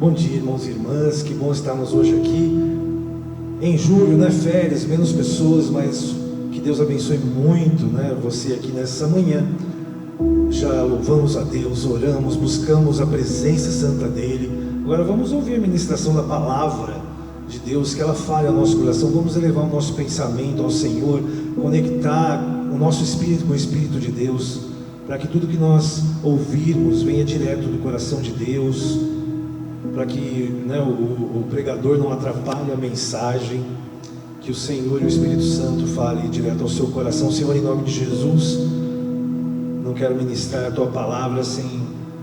Bom dia, irmãos e irmãs, que bom estarmos hoje aqui em julho, né? Férias, menos pessoas, mas que Deus abençoe muito, né? Você aqui nessa manhã. Já louvamos a Deus, oramos, buscamos a presença santa dEle. Agora vamos ouvir a ministração da palavra de Deus, que ela fale ao nosso coração. Vamos elevar o nosso pensamento ao Senhor, conectar o nosso espírito com o Espírito de Deus, para que tudo que nós ouvirmos venha direto do coração de Deus, para que, né, o pregador não atrapalhe a mensagem, que o Senhor e o Espírito Santo fale direto ao seu coração. Senhor, em nome de Jesus, não quero ministrar a Tua palavra sem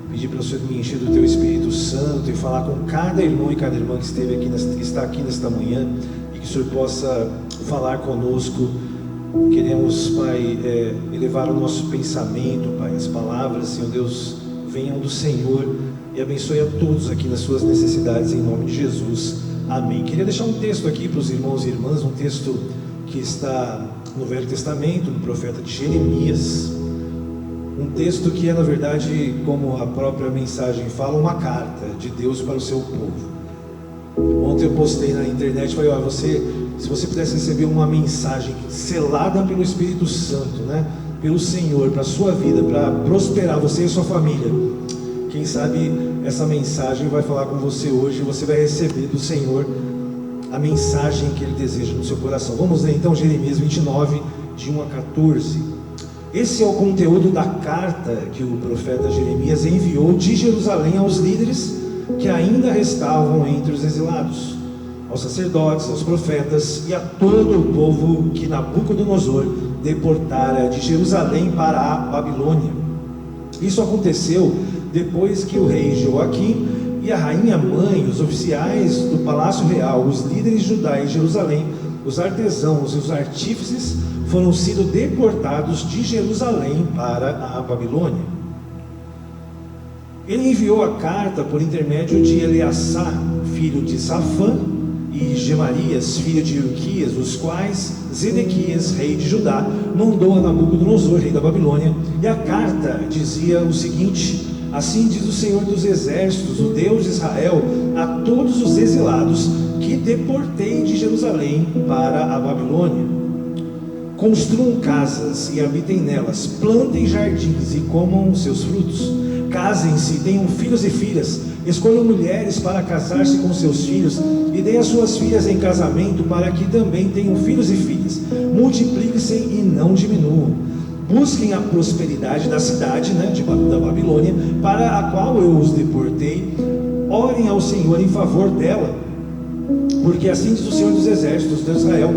pedir para o Senhor me encher do Teu Espírito Santo e falar com cada irmão e cada irmã que está aqui nesta manhã, e que o Senhor possa falar conosco. Queremos, Pai, elevar o nosso pensamento, Pai, as palavras, Senhor Deus, venham do Senhor e abençoe a todos aqui nas suas necessidades, em nome de Jesus, amém. Queria deixar um texto aqui para os irmãos e irmãs, um texto que está no Velho Testamento, do profeta de Jeremias, um texto que é, na verdade, como a própria mensagem fala, uma carta de Deus para o seu povo. Ontem eu postei na internet, falei, se você pudesse receber uma mensagem selada pelo Espírito Santo, né, pelo Senhor, para a sua vida, para prosperar você e sua família, quem sabe essa mensagem vai falar com você hoje, e você vai receber do Senhor a mensagem que Ele deseja no seu coração. Vamos ler então Jeremias 29, de 1 a 14. Esse é o conteúdo da carta que o profeta Jeremias enviou de Jerusalém aos líderes que ainda restavam entre os exilados, aos sacerdotes, aos profetas e a todo o povo que Nabucodonosor deportara de Jerusalém para a Babilônia. Isso aconteceu depois que o rei Joaquim e a rainha mãe, os oficiais do palácio real, os líderes de Judá e Jerusalém, os artesãos e os artífices foram sido deportados de Jerusalém para a Babilônia. Ele enviou a carta por intermédio de Eleaçar, filho de Safã, e Gemarias, filho de Ilquias, os quais Zedequias, rei de Judá, mandou a Nabucodonosor, rei da Babilônia. E a carta dizia o seguinte: assim diz o Senhor dos Exércitos, o Deus de Israel, a todos os exilados que deportei de Jerusalém para a Babilônia: construam casas e habitem nelas, plantem jardins e comam seus frutos, casem-se, tenham filhos e filhas, escolham mulheres para casar-se com seus filhos e deem as suas filhas em casamento para que também tenham filhos e filhas, multipliquem-se e não diminuam. Busquem a prosperidade da cidade, da Babilônia, para a qual eu os deportei. Orem ao Senhor em favor dela, porque assim diz o Senhor dos Exércitos, Deus de Israel: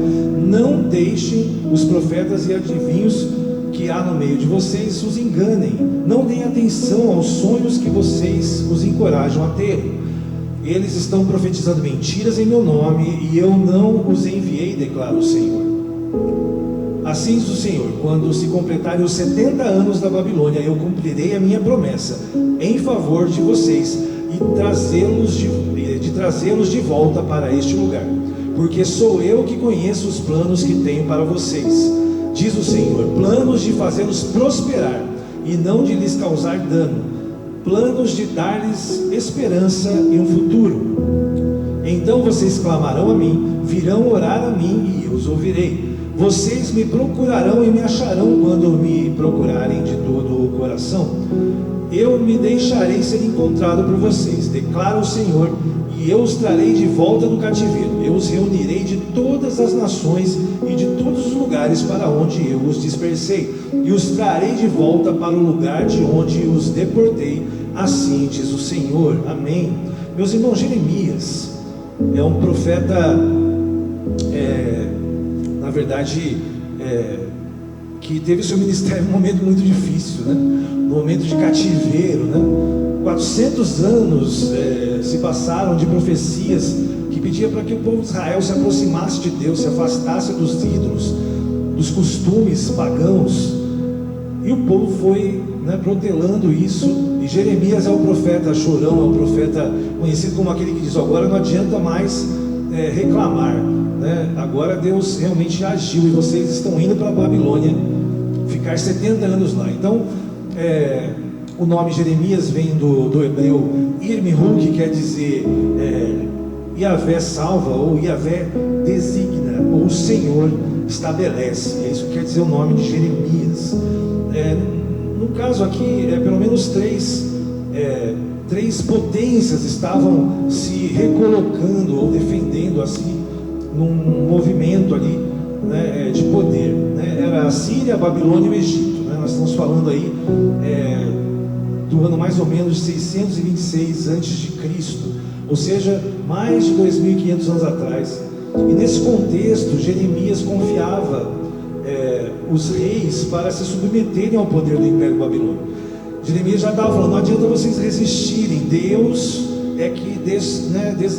não deixem os profetas e adivinhos que há no meio de vocês os enganem. Não deem atenção aos sonhos que vocês os encorajam a ter. Eles estão profetizando mentiras em meu nome, e eu não os enviei, declara o Senhor. Assim diz o Senhor: quando se completarem os 70 anos da Babilônia, eu cumprirei a minha promessa em favor de vocês e trazê-los de volta para este lugar, porque sou eu que conheço os planos que tenho para vocês, diz o Senhor, planos de fazê-los prosperar e não de lhes causar dano, planos de dar-lhes esperança e um futuro. Então vocês clamarão a mim, virão orar a mim e eu os ouvirei. Vocês me procurarão e me acharão quando me procurarem de todo o coração. Eu me deixarei ser encontrado por vocês, declara o Senhor, e eu os trarei de volta do cativeiro. Eu os reunirei de todas as nações e de todos os lugares para onde eu os dispersei, e os trarei de volta para o lugar de onde os deportei. Assim diz o Senhor. Amém. Meus irmãos, Jeremias é um profeta, na verdade, que teve seu ministério num momento muito difícil, no momento de cativeiro, 400 anos se passaram de profecias que pedia para que o povo de Israel se aproximasse de Deus, se afastasse dos ídolos, dos costumes pagãos, e o povo foi protelando isso. E Jeremias é o profeta chorão, é o profeta conhecido como aquele que diz: agora não adianta mais reclamar, agora Deus realmente agiu e vocês estão indo para a Babilônia ficar 70 anos lá. Então O nome Jeremias vem do hebreu Irmihu, que quer dizer Yahvé salva, ou Yahvé designa, ou o Senhor estabelece. É isso que quer dizer o nome de Jeremias. No caso aqui, pelo menos três potências estavam se recolocando ou defendendo assim num movimento ali, né, de poder, né? Era a Síria, a Babilônia e o Egito, né? Nós estamos falando aí do ano mais ou menos de 626 a.C., ou seja, mais de 2.500 anos atrás. E nesse contexto, Jeremias confiava os reis para se submeterem ao poder do Império Babilônico. Jeremias já estava falando: não adianta vocês resistirem, Deus é que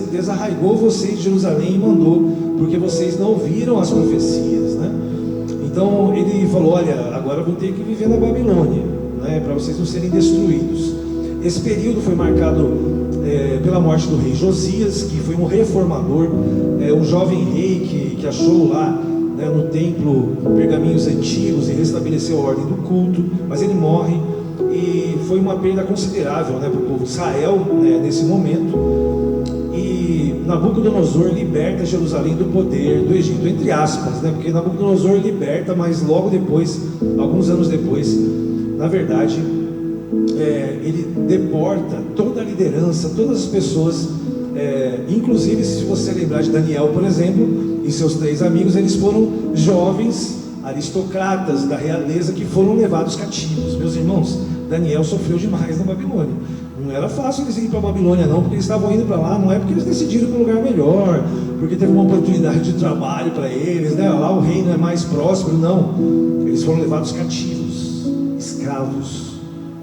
desarraigou vocês de Jerusalém e mandou, porque vocês não ouviram as profecias, né? Então ele falou: olha, agora vão ter que viver na Babilônia, né, para vocês não serem destruídos. Esse período foi marcado pela morte do rei Josias, que foi um reformador, um jovem rei que achou lá, né, no templo pergaminhos antigos e restabeleceu a ordem do culto, mas ele morre. E foi uma perda considerável, né, para o povo de Israel, né, nesse momento. E Nabucodonosor liberta Jerusalém do poder do Egito, entre aspas, né, porque Nabucodonosor liberta, mas logo depois, alguns anos depois, na verdade, ele deporta toda a liderança, todas as pessoas, inclusive, se você lembrar de Daniel, por exemplo, e seus 3 amigos, eles foram jovens aristocratas da realeza que foram levados cativos. Meus irmãos, Daniel sofreu demais na Babilônia. Não era fácil eles irem para a Babilônia não, porque eles estavam indo para lá, não é porque eles decidiram para um lugar melhor, porque teve uma oportunidade de trabalho para eles, né? Lá o reino é mais próspero, não. Eles foram levados cativos, escravos,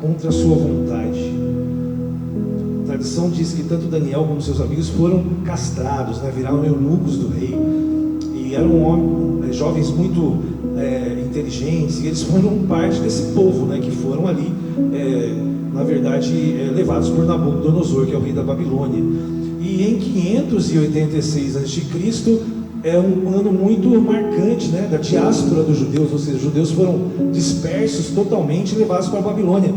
contra a sua vontade. A tradição diz que tanto Daniel como seus amigos foram castrados, né? Viraram eunucos do rei, e eram jovens muito inteligentes, e eles foram parte desse povo, né, que foram ali, na verdade, levados por Nabucodonosor, que é o rei da Babilônia. E em 586 a.C. é um ano muito marcante, né, da diáspora dos judeus, ou seja, os judeus foram dispersos totalmente e levados para a Babilônia,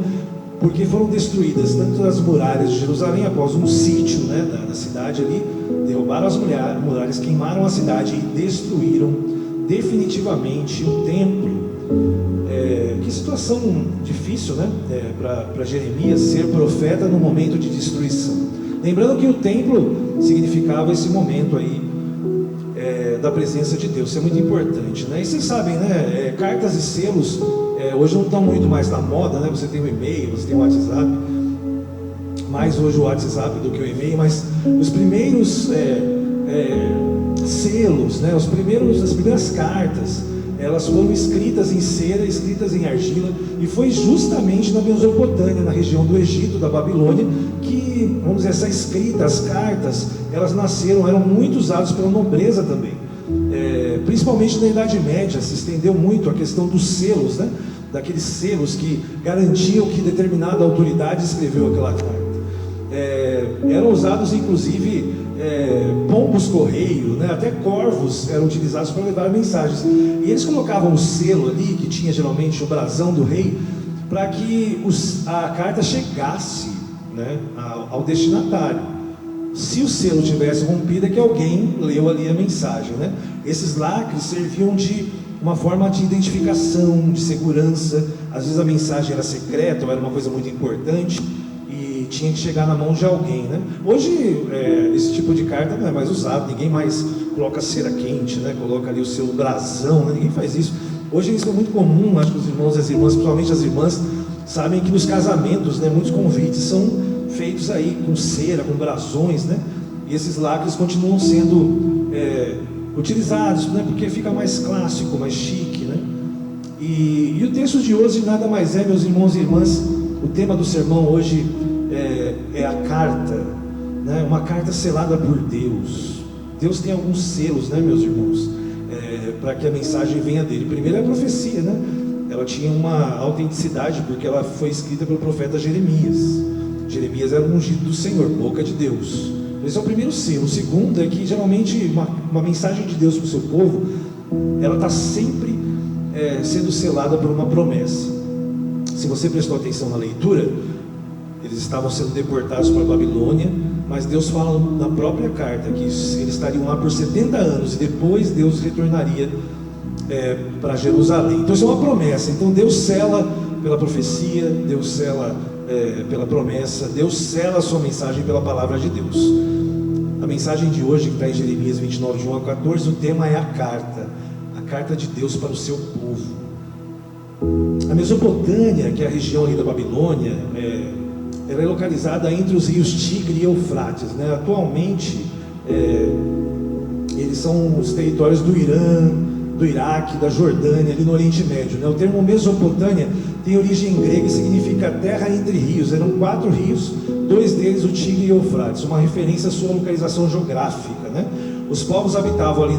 porque foram destruídas tanto as muralhas de Jerusalém após um sítio, né, da cidade ali. Derrubaram as muralhas, queimaram a cidade e destruíram definitivamente o templo. Que situação difícil, né, para Jeremias ser profeta no momento de destruição. Lembrando que o templo significava esse momento aí da presença de Deus. Isso é muito importante, né? E vocês sabem, né, cartas e selos hoje não estão muito mais na moda, né? Você tem o e-mail, você tem o WhatsApp, mais hoje o WhatsApp do que o e-mail, mas os primeiros selos, né, as primeiras cartas, elas foram escritas em cera, escritas em argila, e foi justamente na Mesopotâmia, na região do Egito, da Babilônia, que, vamos dizer, essa escrita, as cartas, elas nasceram, eram muito usadas pela nobreza também, principalmente na Idade Média, se estendeu muito a questão dos selos, né, daqueles selos que garantiam que determinada autoridade escreveu aquela carta. Eram usados inclusive pombos correio, né? Até corvos eram utilizados para levar mensagens, e eles colocavam o selo ali, que tinha geralmente o brasão do rei, para que a carta chegasse, né, ao destinatário. Se o selo tivesse rompido, é que alguém leu ali a mensagem, né? Esses lacres serviam de uma forma de identificação, de segurança. Às vezes a mensagem era secreta ou era uma coisa muito importante e tinha que chegar na mão de alguém, né? Hoje esse tipo de carta não é mais usado, ninguém mais coloca cera quente, né? Coloca ali o seu brasão, né? Ninguém faz isso. Hoje isso é muito comum, acho que os irmãos e as irmãs, principalmente as irmãs, sabem que nos casamentos, né, muitos convites são feitos aí com cera, com brasões, né? E esses lacres continuam sendo utilizados, né, porque fica mais clássico, mais chique, né? E o texto de hoje nada mais é, meus irmãos e irmãs, o tema do sermão hoje é a carta, né? Uma carta selada por Deus. Deus tem alguns selos, né, meus irmãos, para que a mensagem venha dele. Primeiro é a profecia, né? Ela tinha uma autenticidade porque ela foi escrita pelo profeta Jeremias. Jeremias era um ungido do Senhor, boca de Deus. Esse é o primeiro selo. O segundo é que geralmente uma mensagem de Deus para o seu povo, ela está sempre sendo selada por uma promessa. Se você prestou atenção na leitura, Eles estavam sendo deportados para a Babilônia, mas Deus fala na própria carta que eles estariam lá por 70 anos e depois Deus retornaria para Jerusalém. Então isso é uma promessa. Então Deus sela pela profecia, Deus sela pela promessa, Deus sela a sua mensagem pela palavra de Deus. A mensagem de hoje, que está em Jeremias 29, de 1 a 14, o tema é a carta de Deus para o seu povo. A Mesopotâmia, que é a região ali da Babilônia, ela é localizada entre os rios Tigre e Eufrates, né? Atualmente, eles são os territórios do Irã, do Iraque, da Jordânia, ali no Oriente Médio, né? O termo Mesopotâmia tem origem grega e significa terra entre rios. Eram 4 rios, 2 deles o Tigre e Eufrates, uma referência à sua localização geográfica, né? Os povos habitavam ali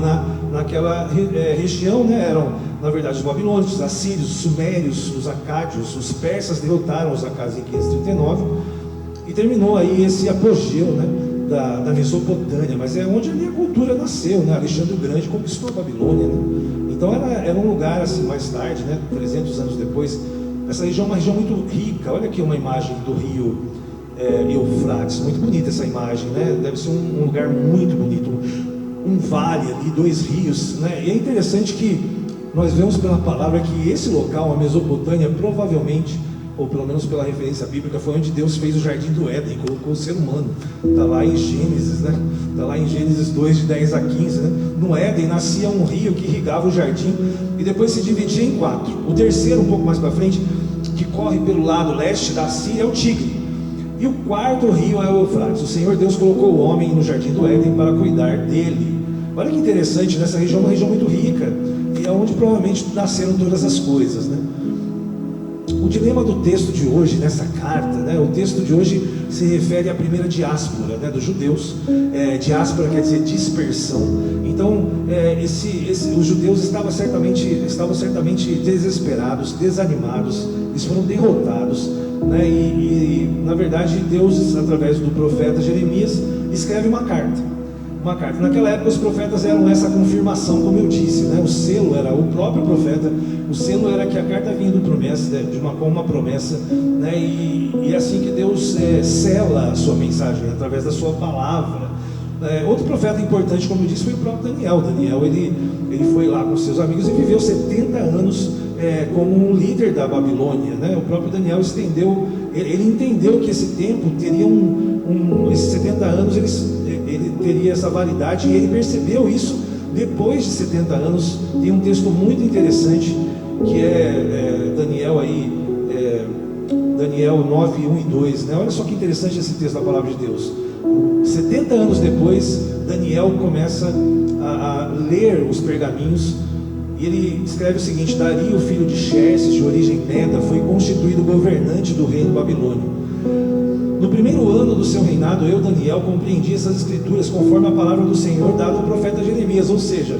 naquela região, né? Eram, na verdade, os babilônios, os assírios, os sumérios, os acádios. Os persas derrotaram os acádios em 539 e terminou aí esse apogeu, né, da Mesopotâmia, mas é onde ali a cultura nasceu, né? Alexandre o Grande conquistou a Babilônia, né? Então era um lugar assim, mais tarde, né, 300 anos depois. Essa região é uma região muito rica. Olha aqui uma imagem do rio Eufrates, muito bonita essa imagem, né? Deve ser um lugar muito bonito, um vale ali, 2 rios, né? E é interessante que nós vemos pela palavra que esse local, a Mesopotâmia, provavelmente, ou pelo menos pela referência bíblica, foi onde Deus fez o jardim do Éden, colocou o ser humano. Está lá em Gênesis, né? Está lá em Gênesis 2, de 10 a 15, né? No Éden nascia um rio que irrigava o jardim e depois se dividia em 4. O terceiro, um pouco mais para frente, que corre pelo lado leste da Síria, é o Tigre. E o 4º rio é o Eufrates. O Senhor Deus colocou o homem no jardim do Éden para cuidar dele. Olha que interessante, nessa região é uma região muito rica e é onde provavelmente nasceram todas as coisas, né? O dilema do texto de hoje, nessa carta, né? O texto de hoje se refere à primeira diáspora, né, dos judeus. Diáspora quer dizer dispersão. Então, os judeus estavam certamente desesperados, desanimados, eles foram derrotados, né? E na verdade, Deus, através do profeta Jeremias, escreve uma carta. Naquela época os profetas eram essa confirmação, como eu disse, né? O selo era o próprio profeta, o selo era que a carta vinha com uma promessa, né? E é assim que Deus sela a sua mensagem, através da sua palavra. Outro profeta importante, como eu disse, foi o próprio Daniel. Daniel, ele foi lá com seus amigos e viveu 70 anos como um líder da Babilônia, né? O próprio Daniel ele entendeu que esse tempo teria esses 70 anos, ele teria essa validade, e ele percebeu isso depois de 70 anos. Tem um texto muito interessante que Daniel 9, 1 e 2, né? Olha só que interessante esse texto da palavra de Deus. 70 anos depois, Daniel começa a ler os pergaminhos e ele escreve o seguinte: Dario, filho de Xerxes, de origem meda, foi constituído governante do reino babilônio. No primeiro ano do seu reinado, eu, Daniel, compreendi essas escrituras conforme a palavra do Senhor dada ao profeta Jeremias, ou seja,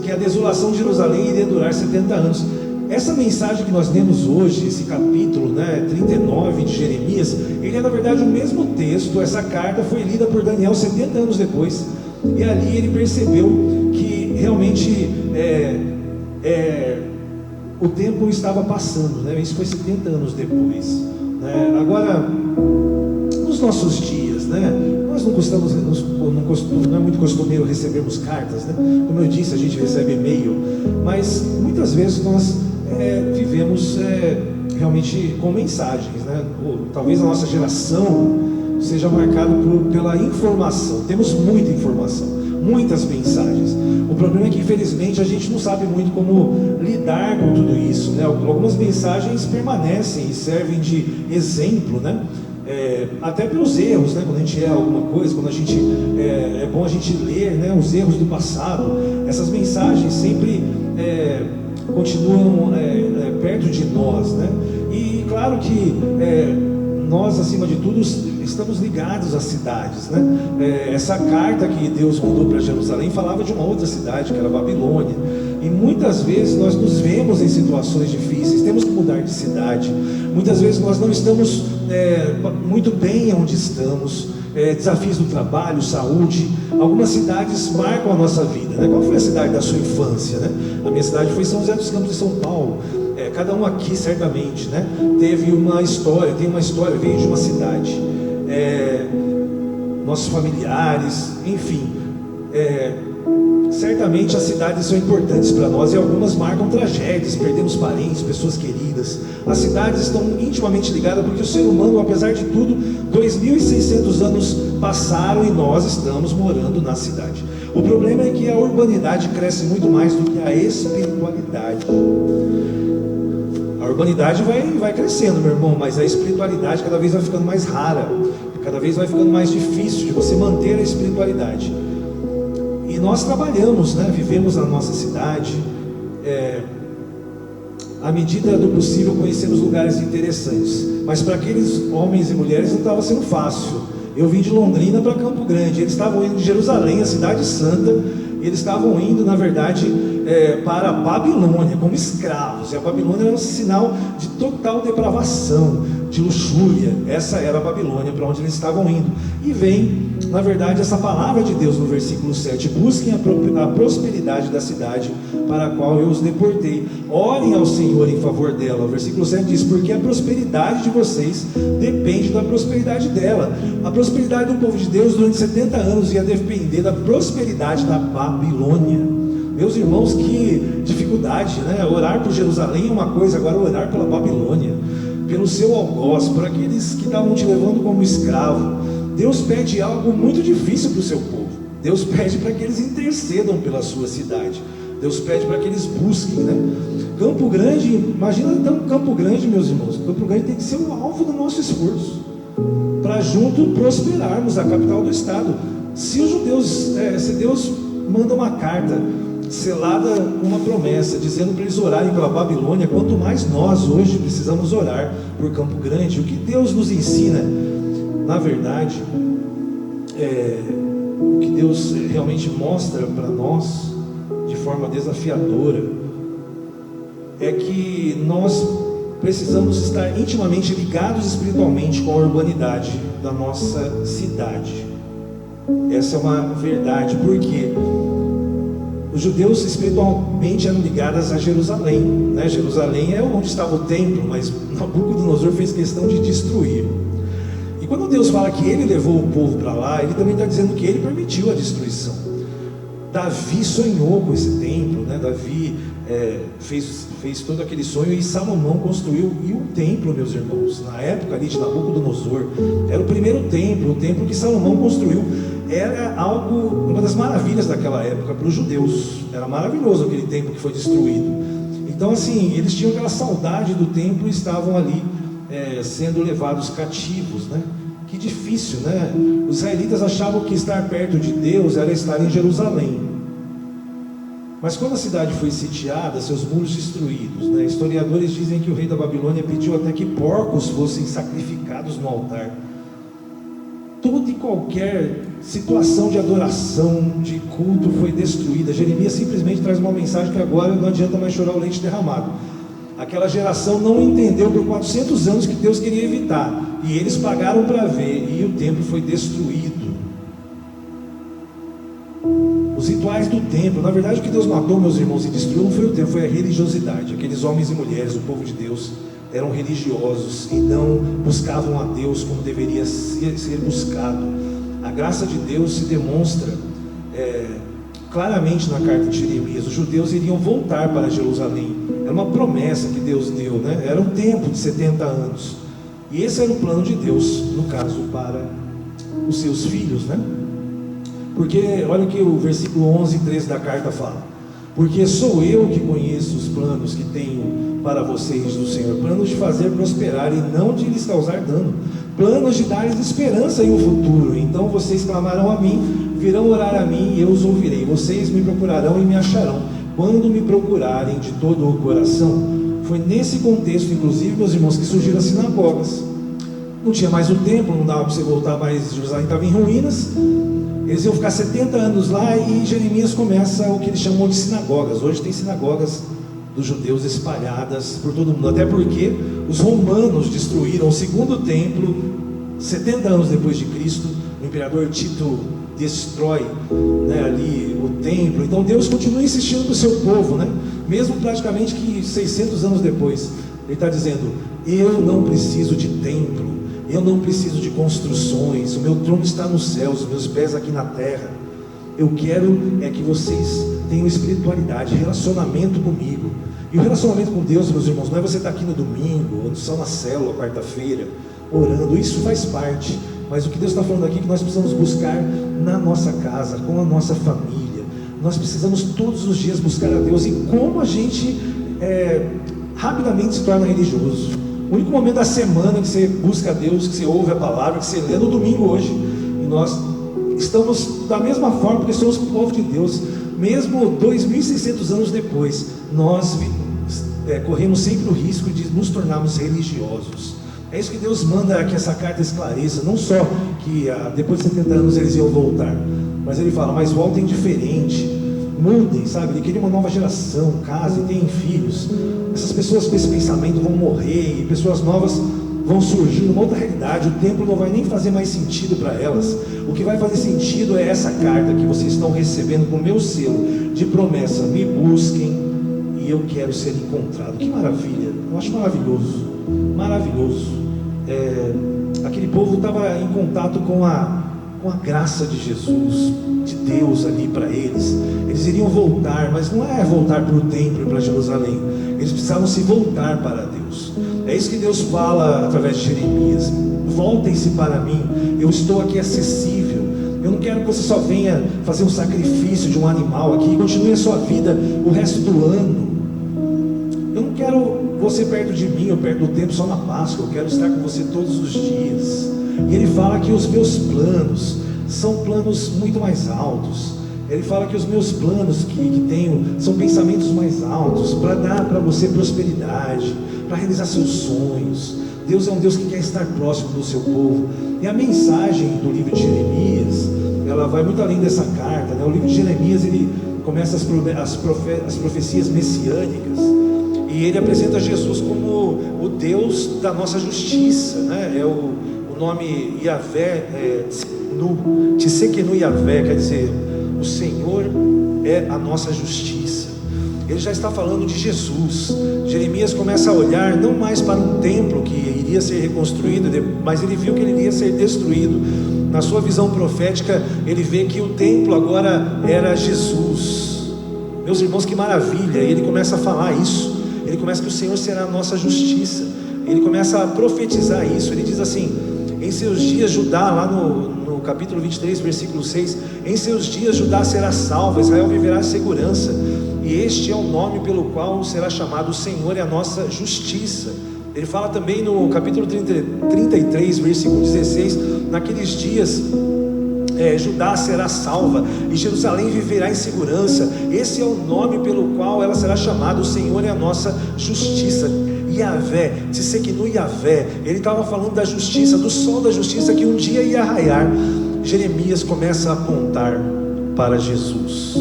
que a desolação de Jerusalém iria durar 70 anos. Essa mensagem que nós lemos hoje, esse capítulo, né, 39 de Jeremias, ele é na verdade o mesmo texto. Essa carta foi lida por Daniel 70 anos depois, e ali ele percebeu que realmente o tempo estava passando, né? Isso foi 70 anos depois, né? Agora, nos nossos dias, né, nós não é muito costumeiro recebermos cartas, né? Como eu disse, a gente recebe e-mail, mas muitas vezes nós vivemos realmente com mensagens, né? Talvez a nossa geração seja marcada pela informação. Temos muita informação, muitas mensagens. O problema é que, infelizmente, a gente não sabe muito como lidar com tudo isso, né? Algumas mensagens permanecem e servem de exemplo, né? Até pelos erros, né? Quando a gente erra alguma coisa, quando a gente é bom a gente ler, né, os erros do passado. Essas mensagens sempre continuam perto de nós, né? E claro que nós, acima de tudo, estamos ligados às cidades, né? Essa carta que Deus mandou para Jerusalém falava de uma outra cidade, que era Babilônia. E muitas vezes nós nos vemos em situações difíceis, temos que mudar de cidade. Muitas vezes nós não estamos muito bem onde estamos. Desafios do trabalho, saúde. Algumas cidades marcam a nossa vida, né? Qual foi a cidade da sua infância, né? A minha cidade foi São José dos Campos, de São Paulo. cada um aqui certamente, né, teve uma história, tem uma história, veio de uma cidade, nossos familiares, enfim, certamente as cidades são importantes para nós e algumas marcam tragédias, perdemos parentes, pessoas queridas. As cidades estão intimamente ligadas porque o ser humano, apesar de tudo, 2.600 anos passaram e nós estamos morando na cidade. O problema é que a urbanidade cresce muito mais do que a espiritualidade. A urbanidade vai crescendo, meu irmão, mas a espiritualidade cada vez vai ficando mais rara, cada vez vai ficando mais difícil de você manter a espiritualidade. E nós trabalhamos, né? Vivemos na nossa cidade, à medida do possível, conhecemos lugares interessantes, mas para aqueles homens e mulheres não estava sendo fácil. Eu vim de Londrina para Campo Grande, eles estavam indo de Jerusalém, a cidade santa, e eles estavam indo, na verdade, para a Babilônia, como escravos, e a Babilônia era um sinal de total depravação, de luxúria. Essa era a Babilônia para onde eles estavam indo. E vem, na verdade, essa palavra de Deus no versículo 7: busquem a prosperidade da cidade para a qual eu os deportei, orem ao Senhor em favor dela. O versículo 7 diz: porque a prosperidade de vocês depende da prosperidade dela. A prosperidade do povo de Deus durante 70 anos ia depender da prosperidade da Babilônia. Meus irmãos, que dificuldade, né? Orar por Jerusalém é uma coisa, agora orar pela Babilônia, pelo seu algoz, por aqueles que estavam te levando como escravo. Deus pede algo muito difícil para o seu povo. Deus pede para que eles intercedam pela sua cidade. Deus pede para que eles busquem, né? Campo Grande, imagina então Campo Grande, meus irmãos. Campo Grande tem que ser o alvo do nosso esforço, para junto prosperarmos, a capital do estado. Se os judeus, se Deus manda uma carta selada com uma promessa, dizendo para eles orarem pela Babilônia, quanto mais nós hoje precisamos orar por Campo Grande. O que Deus nos ensina, na verdade, o que Deus realmente mostra para nós de forma desafiadora, é que nós precisamos estar intimamente ligados espiritualmente com a urbanidade da nossa cidade. Essa é uma verdade, porque os judeus espiritualmente eram ligados a Jerusalém, né? Jerusalém é onde estava o templo, mas Nabucodonosor fez questão de destruir. E quando Deus fala que ele levou o povo para lá, ele também está dizendo que ele permitiu a destruição. Davi sonhou com esse templo, né? Davi fez todo aquele sonho, e Salomão construiu. E o templo, meus irmãos, na época ali de Nabucodonosor, era o primeiro templo, o templo que Salomão construiu. Era algo, uma das maravilhas daquela época para os judeus. Era maravilhoso aquele templo que foi destruído. Então assim, eles tinham aquela saudade do templo e estavam ali sendo levados cativos, né? Que difícil, né? Os israelitas achavam que estar perto de Deus era estar em Jerusalém. Mas quando a cidade foi sitiada, seus muros destruídos, né? Historiadores dizem que o rei da Babilônia pediu até que porcos fossem sacrificados no altar. Toda e qualquer situação de adoração, de culto foi destruída. Jeremias simplesmente traz uma mensagem que agora não adianta mais chorar o leite derramado. Aquela geração não entendeu por 400 anos que Deus queria evitar, e eles pagaram para ver, e o templo foi destruído. Os rituais do templo, na verdade o que Deus matou, meus irmãos, e destruiu não foi o templo, foi a religiosidade. Aqueles homens e mulheres, o povo de Deus, eram religiosos e não buscavam a Deus como deveria ser buscado. A graça de Deus se demonstra claramente na carta de Jeremias. Os judeus iriam voltar para Jerusalém. Era uma promessa que Deus deu, né? Era um tempo de 70 anos. E esse era o plano de Deus, no caso, para os seus filhos, né? Porque, olha o que o versículo 11 e 13 da carta fala: porque sou eu que conheço os planos que tenho para vocês do Senhor, planos de fazer prosperar e não de lhes causar dano, planos de dar-lhes esperança em um futuro. Então vocês clamarão a mim, virão orar a mim e eu os ouvirei. Vocês me procurarão e me acharão, quando me procurarem de todo o coração. Foi nesse contexto, inclusive, meus irmãos, que surgiram as sinagogas. Não tinha mais o templo, não dava para você voltar mais, Jerusalém estava em ruínas. Eles iam ficar 70 anos lá, e Jeremias começa o que eles chamam de sinagogas. Hoje tem sinagogas dos judeus espalhadas por todo mundo, até porque os romanos destruíram o segundo templo 70 anos depois de Cristo. O imperador Tito destrói, né, ali o templo. Então Deus continua insistindo para o seu povo, né? Mesmo praticamente que 600 anos depois, Ele está dizendo: eu não preciso de templo, eu não preciso de construções, o meu trono está nos céus, os meus pés aqui na terra. Eu quero é que vocês tenham espiritualidade, relacionamento comigo. E o relacionamento com Deus, meus irmãos, não é você estar aqui no domingo, ou só na célula, quarta-feira, orando. Isso faz parte. Mas o que Deus está falando aqui é que nós precisamos buscar na nossa casa, com a nossa família. Nós precisamos todos os dias buscar a Deus. E como a gente rapidamente se torna religioso. O único momento da semana que você busca a Deus, que você ouve a palavra, que você lê, no domingo hoje. E nós estamos da mesma forma, porque somos o povo de Deus. Mesmo 2.600 anos depois, nós corremos sempre o risco de nos tornarmos religiosos. É isso que Deus manda que essa carta esclareça. Não só que depois de 70 anos eles iam voltar, mas Ele fala: mas voltem diferente, mudem, sabe? Ele queria uma nova geração, casem, tenham filhos. Essas pessoas com esse pensamento vão morrer e pessoas novas vão surgir numa outra realidade. O templo não vai nem fazer mais sentido para elas. O que vai fazer sentido é essa carta que vocês estão recebendo com o meu selo de promessa: me busquem e eu quero ser encontrado. Que maravilha, eu acho maravilhoso, maravilhoso. Aquele povo estava em contato com a graça de Jesus, de Deus ali para eles. Eles iriam voltar, mas não é voltar para o templo e para Jerusalém. Eles precisavam se voltar para Deus. É isso que Deus fala através de Jeremias: voltem-se para mim, eu estou aqui acessível. Eu não quero que você só venha fazer um sacrifício de um animal aqui e continue a sua vida o resto do ano. Eu não quero você perto de mim ou perto do templo só na Páscoa. Eu quero estar com você todos os dias. E Ele fala que os meus planos são planos muito mais altos. Ele fala que os meus planos que tenho são pensamentos mais altos, para dar para você prosperidade, para realizar seus sonhos. Deus é um Deus que quer estar próximo do seu povo. E a mensagem do livro de Jeremias, ela vai muito além dessa carta, né? O livro de Jeremias, ele começa as profecias messiânicas, e ele apresenta Jesus como o Deus da nossa justiça, né? O nome Yahvé, Tsekenu Yahvé, quer dizer, o Senhor é a nossa justiça. Ele já está falando de Jesus. Jeremias começa a olhar não mais para um templo que iria ser reconstruído, mas ele viu que ele iria ser destruído. Na sua visão profética, ele vê que o templo agora era Jesus. Meus irmãos, que maravilha! E ele começa a falar isso. Ele começa que o Senhor será a nossa justiça. Ele começa a profetizar isso. Ele diz assim: em seus dias Judá, lá no capítulo 23, versículo 6, em seus dias Judá será salvo, Israel viverá em segurança, e este é o nome pelo qual será chamado: o Senhor é a nossa justiça. Ele fala também no capítulo 33, versículo 16, naqueles dias Judá será salva e Jerusalém viverá em segurança. Esse é o nome pelo qual ela será chamada: o Senhor é a nossa justiça. Yahvé, Tsekenu Yahvé. Ele estava falando da justiça, do sol da justiça que um dia ia raiar. Jeremias começa a apontar para Jesus.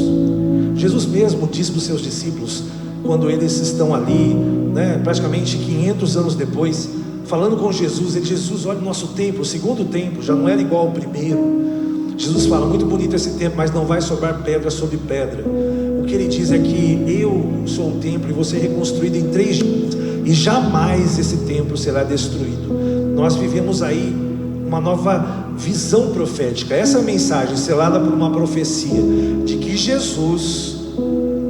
Jesus mesmo diz para os seus discípulos, quando eles estão ali, né, praticamente 500 anos depois, falando com Jesus, ele diz: Jesus, olha o nosso templo, o segundo templo já não era igual ao primeiro. Jesus fala: muito bonito esse templo, mas não vai sobrar pedra sobre pedra. O que ele diz é que eu sou o templo e vou ser reconstruído em 3 dias, e jamais esse templo será destruído. Nós vivemos aí uma nova visão profética, essa mensagem selada por uma profecia de que Jesus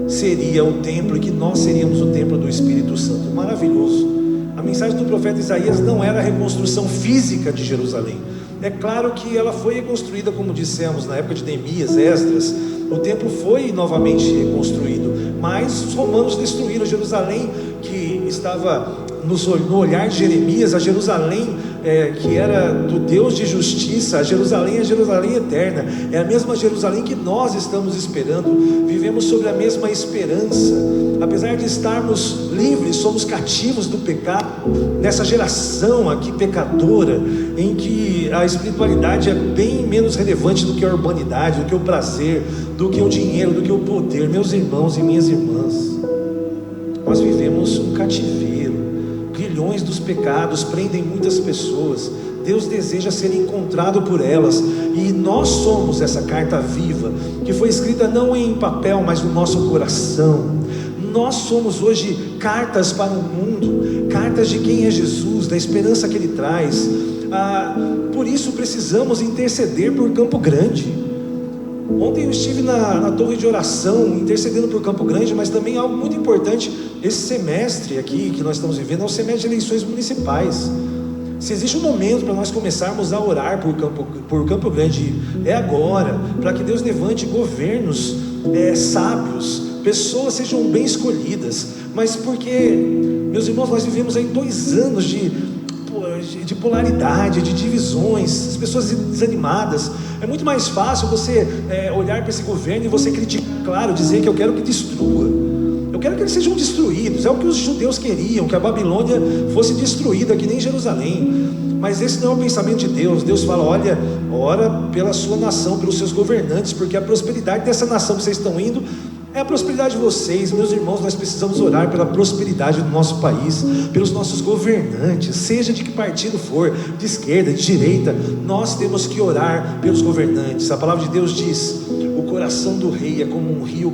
seria o templo e que nós seríamos o templo do Espírito Santo. Maravilhoso. A mensagem do profeta Isaías não era a reconstrução física de Jerusalém. É claro que ela foi reconstruída, como dissemos, na época de Neemias, Esdras. O templo foi novamente reconstruído, mas os romanos destruíram Jerusalém, que estava no olhar de Jeremias, a Jerusalém que era do Deus de justiça. A Jerusalém é a Jerusalém eterna, é a mesma Jerusalém que nós estamos esperando. Vivemos sobre a mesma esperança, apesar de estarmos livres, somos cativos do pecado, nessa geração aqui pecadora, em que a espiritualidade é bem menos relevante do que a urbanidade, do que o prazer, do que o dinheiro, do que o poder. Meus irmãos e minhas irmãs, nós vivemos um cativeiro. Grilhões dos pecados prendem muitas pessoas. Deus deseja ser encontrado por elas, e nós somos essa carta viva, que foi escrita não em papel, mas no nosso coração. Nós somos hoje cartas para o mundo, cartas de quem é Jesus, da esperança que Ele traz. Por isso precisamos interceder por Campo Grande. Ontem eu estive na torre de oração, intercedendo por Campo Grande, mas também algo muito importante, esse semestre aqui que nós estamos vivendo é o semestre de eleições municipais. Se existe um momento para nós começarmos a orar por Campo Grande, é agora, para que Deus levante governos sábios, pessoas sejam bem escolhidas. Mas porque, meus irmãos, nós vivemos aí 2 anos de polaridade, de divisões, as pessoas desanimadas. É muito mais fácil você olhar para esse governo e você criticar, claro, dizer que eu quero que destrua, eu quero que eles sejam destruídos. É o que os judeus queriam, que a Babilônia fosse destruída, que nem Jerusalém. Mas esse não é o pensamento de Deus. Deus fala: olha, ora pela sua nação, pelos seus governantes, porque a prosperidade dessa nação que vocês estão indo é a prosperidade de vocês. Meus irmãos, nós precisamos orar pela prosperidade do nosso país, pelos nossos governantes, seja de que partido for, de esquerda, de direita. Nós temos que orar pelos governantes. A palavra de Deus diz: o coração do rei é como um rio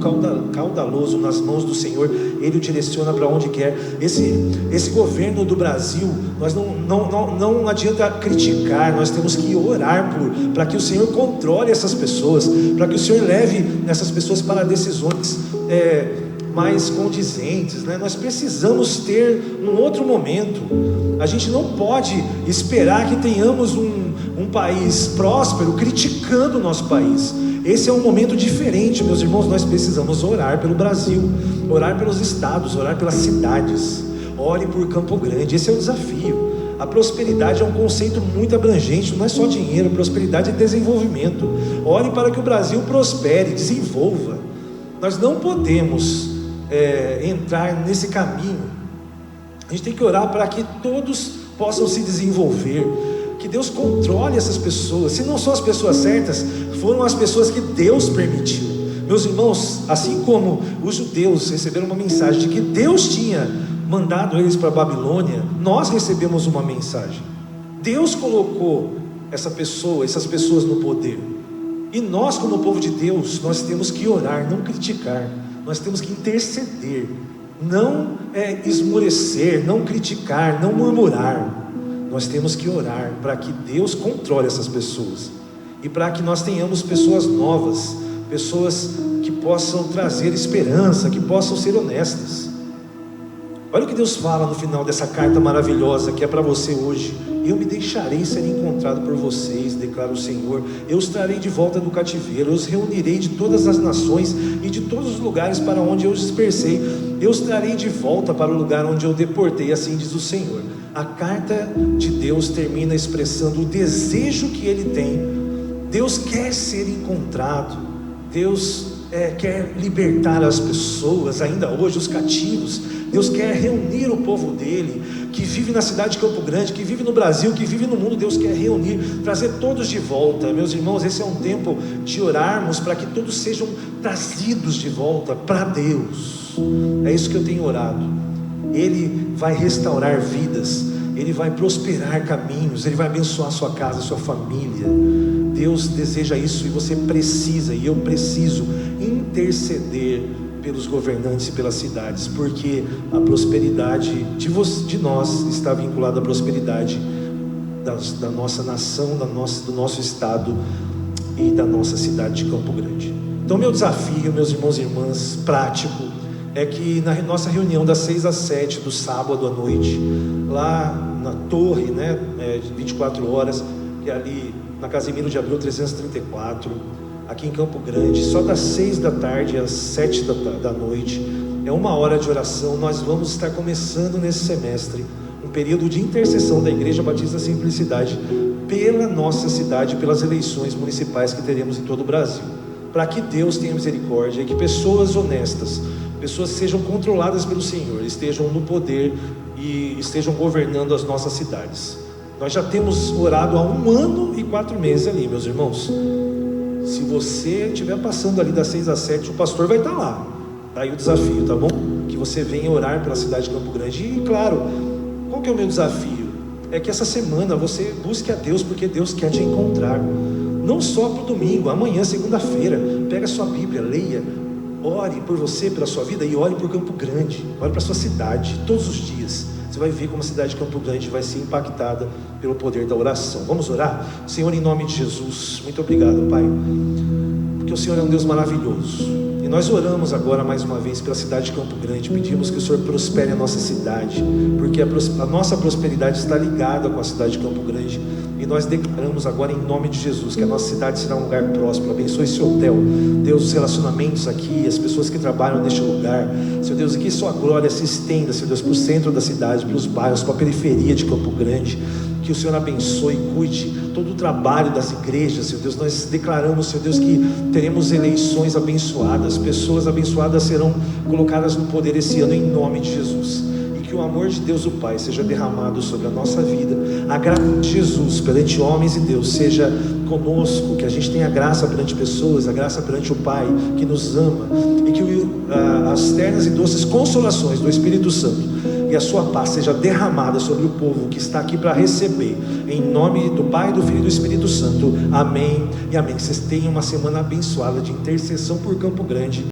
caudaloso nas mãos do Senhor, Ele o direciona para onde quer. Esse governo do Brasil, nós não adianta criticar, nós temos que orar para que o Senhor controle essas pessoas, para que o Senhor leve essas pessoas para decisões mais condizentes, né? Nós precisamos ter um outro momento. A gente não pode esperar que tenhamos um país próspero criticando o nosso país. Esse é um momento diferente, meus irmãos. Nós precisamos orar pelo Brasil, orar pelos estados, orar pelas cidades. Ore por Campo Grande. Esse é o desafio. A prosperidade é um conceito muito abrangente, não é só dinheiro. Prosperidade é desenvolvimento. Ore para que o Brasil prospere, desenvolva. Nós não podemos entrar nesse caminho. A gente tem que orar para que todos possam se desenvolver, que Deus controle essas pessoas. Se não são as pessoas certas, foram as pessoas que Deus permitiu. Meus irmãos, assim como os judeus receberam uma mensagem de que Deus tinha mandado eles para a Babilônia, nós recebemos uma mensagem. Deus colocou essas pessoas no poder, e nós, como povo de Deus, nós temos que orar, não criticar. Nós temos que interceder, não esmorecer, não criticar, não murmurar. Nós temos que orar para que Deus controle essas pessoas, e para que nós tenhamos pessoas novas, pessoas que possam trazer esperança, que possam ser honestas. Olha o que Deus fala no final dessa carta maravilhosa que é para você hoje: eu me deixarei ser encontrado por vocês, declara o Senhor. Eu os trarei de volta do cativeiro, eu os reunirei de todas as nações e de todos os lugares para onde eu os dispersei. Eu os trarei de volta para o lugar onde eu deportei, assim diz o Senhor. A carta de Deus termina expressando o desejo que Ele tem. Deus quer ser encontrado. Deus quer libertar as pessoas, ainda hoje os cativos. Deus quer reunir o povo dele, que vive na cidade de Campo Grande, que vive no Brasil, que vive no mundo. Deus quer reunir, trazer todos de volta. Meus irmãos, esse é um tempo de orarmos para que todos sejam trazidos de volta para Deus. É isso que eu tenho orado. Ele vai restaurar vidas, Ele vai prosperar caminhos, Ele vai abençoar a sua casa, a sua família. Deus deseja isso, e você precisa, e eu preciso interceder pelos governantes e pelas cidades, porque a prosperidade de nós está vinculada à prosperidade da nossa nação, do nosso estado e da nossa cidade de Campo Grande. Então meu desafio, meus irmãos e irmãs, prático, é que na nossa reunião das 6 às 7 do sábado à noite, lá na torre, de 24 horas, que é ali na Casimiro de Abreu 334, aqui em Campo Grande, só das 6 da tarde às 7 da noite, é 1 hora de oração. Nós vamos estar começando nesse semestre um período de intercessão da Igreja Batista Simplicidade pela nossa cidade, pelas eleições municipais que teremos em todo o Brasil, para que Deus tenha misericórdia e que pessoas honestas, pessoas que sejam controladas pelo Senhor, estejam no poder e estejam governando as nossas cidades. Nós já temos orado há 1 ano e 4 meses ali, meus irmãos. Se você estiver passando ali das 6 às 7, o pastor vai estar lá. Está aí o desafio, tá bom? Que você venha orar pela cidade de Campo Grande. E claro, qual que é o meu desafio? é que essa semana você busque a Deus, porque Deus quer te encontrar. Não só para o domingo, amanhã, segunda-feira, pega a sua Bíblia, leia, ore por você, pela sua vida, e ore por Campo Grande, ore para a sua cidade, todos os dias. Você vai ver como a cidade de Campo Grande vai ser impactada pelo poder da oração. Vamos orar? Senhor, em nome de Jesus, muito obrigado, Pai, porque o Senhor é um Deus maravilhoso. E nós oramos agora mais uma vez pela cidade de Campo Grande, pedimos que o Senhor prospere a nossa cidade, porque a nossa prosperidade está ligada com a cidade de Campo Grande. E nós declaramos agora em nome de Jesus que a nossa cidade será um lugar próspero. Abençoe esse hotel, Deus, os relacionamentos aqui, as pessoas que trabalham neste lugar, Senhor Deus, e que sua glória se estenda, Senhor Deus, para o centro da cidade, para os bairros, para a periferia de Campo Grande. Que o Senhor abençoe e cuide todo o trabalho das igrejas, Senhor Deus. Nós declaramos, Senhor Deus, que teremos eleições abençoadas, pessoas abençoadas serão colocadas no poder esse ano em nome de Jesus. Que o amor de Deus o Pai seja derramado sobre a nossa vida, a graça de Jesus perante homens e Deus seja conosco, que a gente tenha graça perante pessoas, a graça perante o Pai que nos ama, e que as ternas e doces consolações do Espírito Santo e a sua paz seja derramada sobre o povo que está aqui para receber, em nome do Pai, do Filho e do Espírito Santo, amém e amém. Que vocês tenham uma semana abençoada de intercessão por Campo Grande.